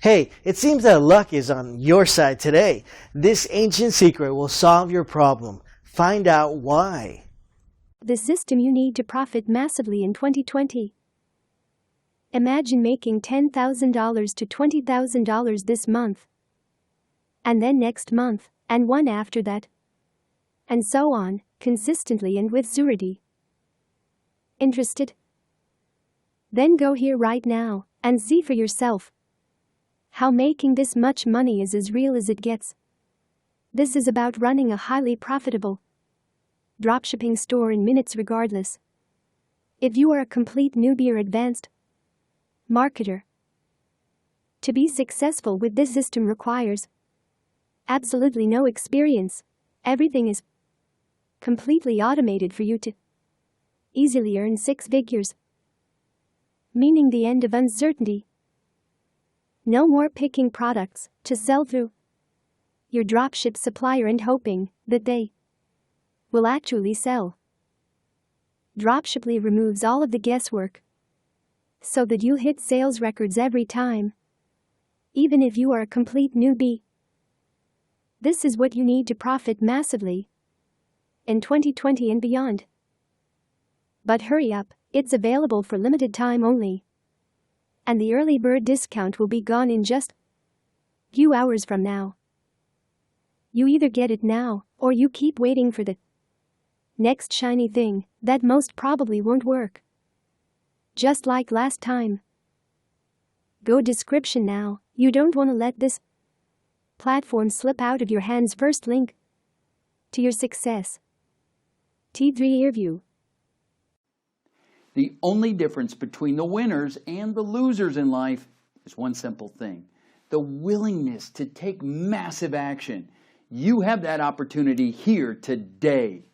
Hey, it seems that luck is on your side today. This ancient secret will solve your problem. Find out why. The system you need to profit massively in 2020. Imagine making $10,000 to $20,000 this month, and then next month, and one after that, and so on, consistently and with surety. Interested? Then go here right now and see for yourself how making this much money is as real as it gets. This is about running a highly profitable dropshipping store in minutes regardless if you are a complete newbie or advanced marketer. To be successful with this system requires absolutely no experience. Everything is completely automated for you to easily earn 6 figures, meaning the end of uncertainty. No more picking products to sell through your dropship supplier and hoping that they will actually sell. Dropshiply removes all of the guesswork so that you'll hit sales records every time, even if you are a complete newbie. This is what you need to profit massively in 2020 and beyond. But hurry up, it's available for limited time only, and the early bird discount will be gone in just a few hours from now. You either get it now, or you keep waiting for the next shiny thing that most probably won't work. Just like last time. Go description now. You don't want to let this platform slip out of your hands. First link to your success. T3 Earview. The only difference between the winners and the losers in life is one simple thing: the willingness to take massive action. You have that opportunity here today.